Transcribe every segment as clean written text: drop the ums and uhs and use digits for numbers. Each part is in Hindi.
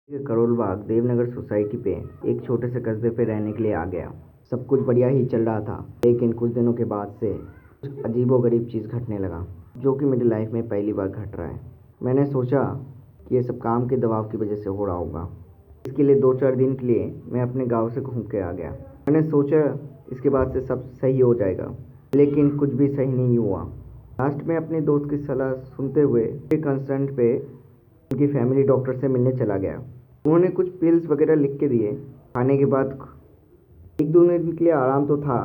करोल बाग देवनगर सोसाइटी पे एक छोटे से कस्बे पे रहने के लिए आ गया। सब कुछ बढ़िया ही चल रहा था, लेकिन कुछ दिनों के बाद से कुछ अजीबोगरीब चीज़ घटने लगा, जो कि मेरी लाइफ में पहली बार घट रहा है। मैंने सोचा कि ये सब काम के दबाव की वजह से हो रहा होगा। इसके लिए 2-4 दिन के लिए मैं अपने गांव से घूम के आ गया। मैंने सोचा इसके बाद से सब सही हो जाएगा, लेकिन कुछ भी सही नहीं हुआ। लास्ट में अपने दोस्त की सलाह सुनते हुए कंसर्न पे उनकी फैमिली डॉक्टर से मिलने चला गया। उन्होंने कुछ पिल्स वगैरह लिख के दिए। खाने के बाद 1-2 दिन के लिए आराम तो था,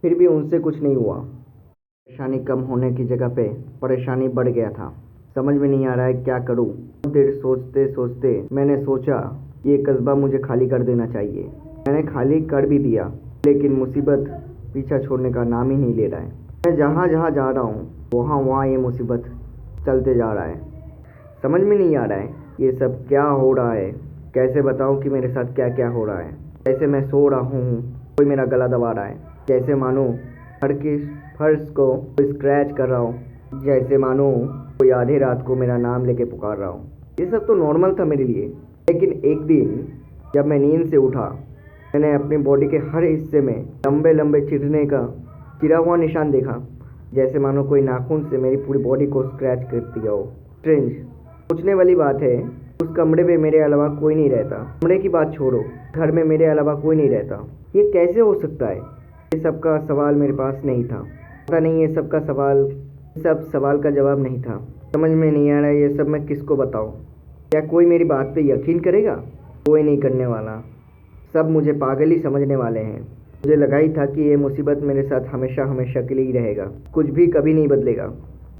फिर भी उनसे कुछ नहीं हुआ। परेशानी कम होने की जगह पे परेशानी बढ़ गया था। समझ में नहीं आ रहा है क्या करूं। बहुत देर सोचते सोचते मैंने सोचा ये कस्बा मुझे खाली कर देना चाहिए। मैंने खाली कर भी दिया, लेकिन मुसीबत पीछा छोड़ने का नाम ही नहीं ले रहा है। मैं जहाँ जहाँ जा रहा हूँ वहाँ वहाँ ये मुसीबत चलते जा रहा है। समझ में नहीं आ रहा है ये सब क्या हो रहा है। कैसे बताऊं कि मेरे साथ क्या क्या हो रहा है। जैसे मैं सो रहा हूँ, कोई मेरा गला दबा रहा है। जैसे मानो घर के फर्श को कोई स्क्रैच कर रहा हूँ। जैसे मानो कोई आधी रात को मेरा नाम लेके पुकार रहा हूँ। ये सब तो नॉर्मल था मेरे लिए, लेकिन एक दिन जब मैं नींद से उठा, मैंने अपनी बॉडी के हर हिस्से में लंबे लंबे चिरा हुआ निशान देखा। जैसे मानो कोई नाखून से मेरी पूरी बॉडी को स्क्रैच कर दिया हो। स्ट्रेंज। सोचने वाली बात है, उस कमरे में मेरे अलावा कोई नहीं रहता। कमरे की बात छोड़ो, घर में मेरे अलावा कोई नहीं रहता। ये कैसे हो सकता है? ये सब का सवाल मेरे पास नहीं था। पता नहीं ये सब सवाल का जवाब नहीं था। समझ में नहीं आ रहा है ये सब मैं किसको बताऊं। क्या कोई मेरी बात पे यकीन करेगा? कोई नहीं करने वाला। सब मुझे पागल ही समझने वाले हैं। मुझे लगा ही था कि ये मुसीबत मेरे साथ हमेशा हमेशा के लिए ही रहेगा, कुछ भी कभी नहीं बदलेगा।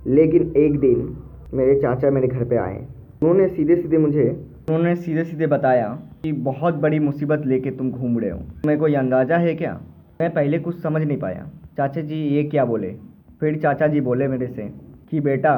लेकिन एक दिन मेरे चाचा मेरे घर पे आए। उन्होंने सीधे सीधे बताया कि बहुत बड़ी मुसीबत लेके तुम घूम रहे हो। तुम्हें कोई अंदाज़ा है क्या? मैं पहले कुछ समझ नहीं पाया। चाचा जी ये क्या बोले? फिर चाचा जी बोले मेरे से कि बेटा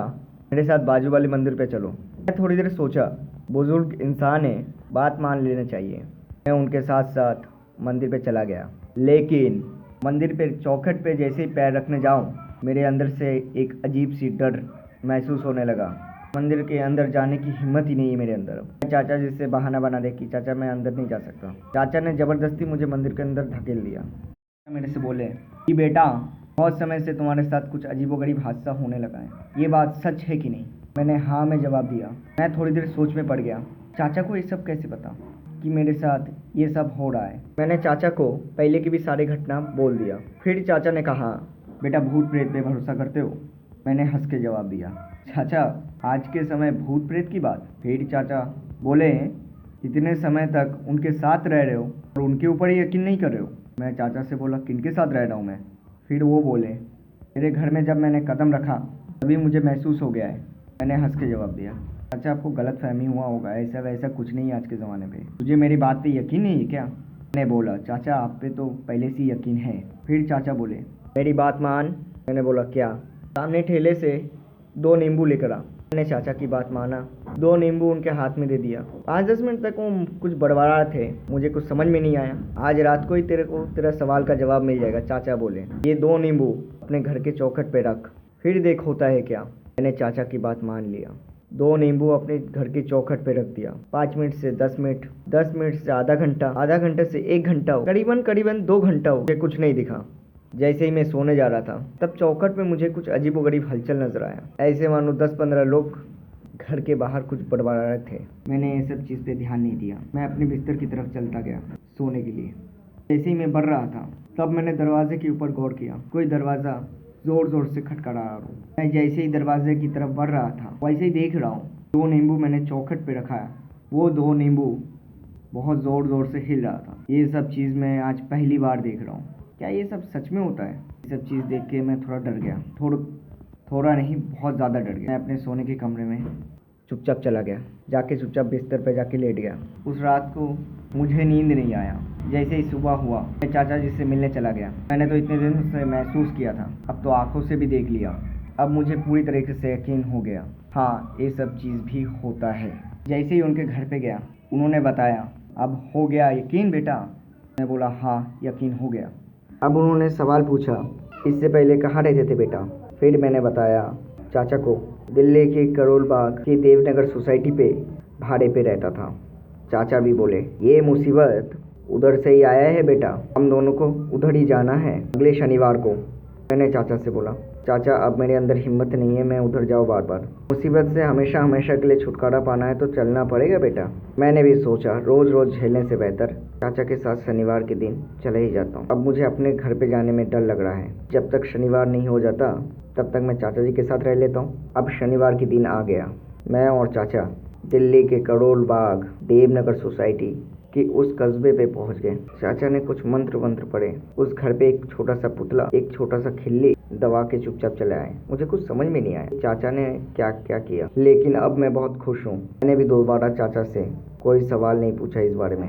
मेरे साथ बाजू वाले मंदिर पे चलो। मैं थोड़ी देर सोचा, बुजुर्ग इंसान है, बात मान लेना चाहिए। मैं उनके साथ साथ मंदिर पे चला गया, लेकिन मंदिर पे चौखट पे जैसे ही पैर रखने जाऊं, मेरे अंदर से एक अजीब सी डर महसूस होने लगा। मंदिर के अंदर जाने की हिम्मत ही नहीं है मेरे अंदर। मैं चाचा जी से बहाना बना दे कि चाचा मैं अंदर नहीं जा सकता। चाचा ने ज़बरदस्ती मुझे मंदिर के अंदर धकेल दिया। मेरे से बोले कि बेटा बहुत समय से तुम्हारे साथ कुछ अजीबोगरीब हादसा होने लगा है, ये बात सच है कि नहीं? मैंने हाँ में जवाब दिया। मैं थोड़ी देर सोच में पड़ गया। चाचा को ये सब कैसे पता कि मेरे साथ ये सब हो रहा है? मैंने चाचा को पहले की भी सारी घटना बोल दिया। फिर चाचा ने कहा, बेटा भूत प्रेत पे भरोसा करते हो? मैंने हंस के जवाब दिया, चाचा आज के समय भूत प्रेत की बात? फिर चाचा बोले, इतने समय तक उनके साथ रह रहे हो और उनके ऊपर ही यकीन नहीं कर रहे हो? मैं चाचा से बोला, किनके साथ रह रहा हूँ मैं? फिर वो बोले, मेरे घर में जब मैंने कदम रखा तभी मुझे महसूस हो गया है। मैंने हंस के जवाब दिया, चाचा आपको गलत फहमी हुआ होगा, ऐसा वैसा कुछ नहीं है आज के ज़माने पे। तुझे मेरी बात पे यकीन नहीं है क्या? मैंने बोला, चाचा आप पे तो पहले से यकीन है। फिर चाचा बोले, मेरी बात मान। मैंने बोला, क्या? सामने ठेले से 2 नींबू लेकर आ। मैंने चाचा की बात माना, 2 नींबू उनके हाथ में दे दिया। 5-10 मिनट तक वो कुछ बड़बड़ा रहे थे, मुझे कुछ समझ में नहीं आया। आज रात को ही तेरे को तेरा सवाल का जवाब मिल जाएगा। चाचा बोले, ये 2 नींबू अपने घर के चौखट पे रख, फिर देख होता है क्या। मैंने चाचा की बात मान लिया। 2 नींबू अपने घर की चौखट पे रख दिया। 5 मिनट से 10 मिनट, 10 मिनट से आधा घंटा, आधा घंटे से 1 घंटा हो, करीबन 2 घंटा हो, मुझे कुछ नहीं दिखा। जैसे ही मैं सोने जा रहा था, तब चौखट में मुझे कुछ अजीबोगरीब हलचल नजर आया। ऐसे मानो 10-15 लोग घर के बाहर कुछ बड़बड़ा रहे थे। मैंने ये सब चीज़ पे ध्यान नहीं दिया। मैं अपने बिस्तर की तरफ चलता गया सोने के लिए। जैसे ही मैं बढ़ रहा था, तब मैंने दरवाजे के ऊपर गौर किया। कोई दरवाज़ा ज़ोर ज़ोर से खटखड़ा रहा हूँ। मैं जैसे ही दरवाजे की तरफ बढ़ रहा था, वैसे ही देख रहा हूँ 2 नींबू मैंने चौखट पे रखा है, वो 2 नींबू बहुत ज़ोर ज़ोर से हिल रहा था। ये सब चीज़ मैं आज पहली बार देख रहा हूँ। क्या ये सब सच में होता है? ये सब चीज़ देख के मैं थोड़ा डर गया। थोड़ा नहीं, बहुत ज़्यादा डर गया। मैं अपने सोने के कमरे में चुपचाप चला गया। जाके चुपचाप बिस्तर पर जाके लेट गया। उस रात को मुझे नींद नहीं आया। जैसे ही सुबह हुआ, मैं चाचा जी से मिलने चला गया। मैंने तो इतने दिन से महसूस किया था, अब तो आंखों से भी देख लिया। अब मुझे पूरी तरीके से यकीन हो गया, हाँ ये सब चीज़ भी होता है। जैसे ही उनके घर पे गया, उन्होंने बताया, अब हो गया यकीन बेटा? मैं बोला, हाँ यकीन हो गया। अब उन्होंने सवाल पूछा, इससे पहले कहाँ रहते थे बेटा? फिर मैंने बताया चाचा को, दिल्ली के करोल बाग की देवनगर सोसाइटी पे भाड़े पे रहता था। चाचा भी बोले, ये मुसीबत उधर से ही आया है बेटा, हम दोनों को उधर ही जाना है अगले शनिवार को। मैंने चाचा से बोला, चाचा अब मेरे अंदर हिम्मत नहीं है मैं उधर जाऊँ बार बार। मुसीबत से हमेशा हमेशा के लिए छुटकारा पाना है तो चलना पड़ेगा बेटा। मैंने भी सोचा रोज़ रोज़ झेलने से बेहतर चाचा के साथ शनिवार के दिन चले ही जाता हूँ। अब मुझे अपने घर पे जाने में डर लग रहा है। जब तक शनिवार नहीं हो जाता तब तक मैं चाचा जी के साथ रह लेता हूँ। अब शनिवार के दिन आ गया। मैं और चाचा दिल्ली के करोल बाग देवनगर सोसाइटी कि उस कस्बे पे पहुंच गए। चाचा ने कुछ मंत्र वंत्र पढ़े। उस घर पे एक छोटा सा पुतला, एक छोटा सा खिल्ली दबा के चुपचाप चले आए। मुझे कुछ समझ में नहीं आया चाचा ने क्या क्या किया, लेकिन अब मैं बहुत खुश हूँ। मैंने भी दोबारा चाचा से कोई सवाल नहीं पूछा इस बारे में।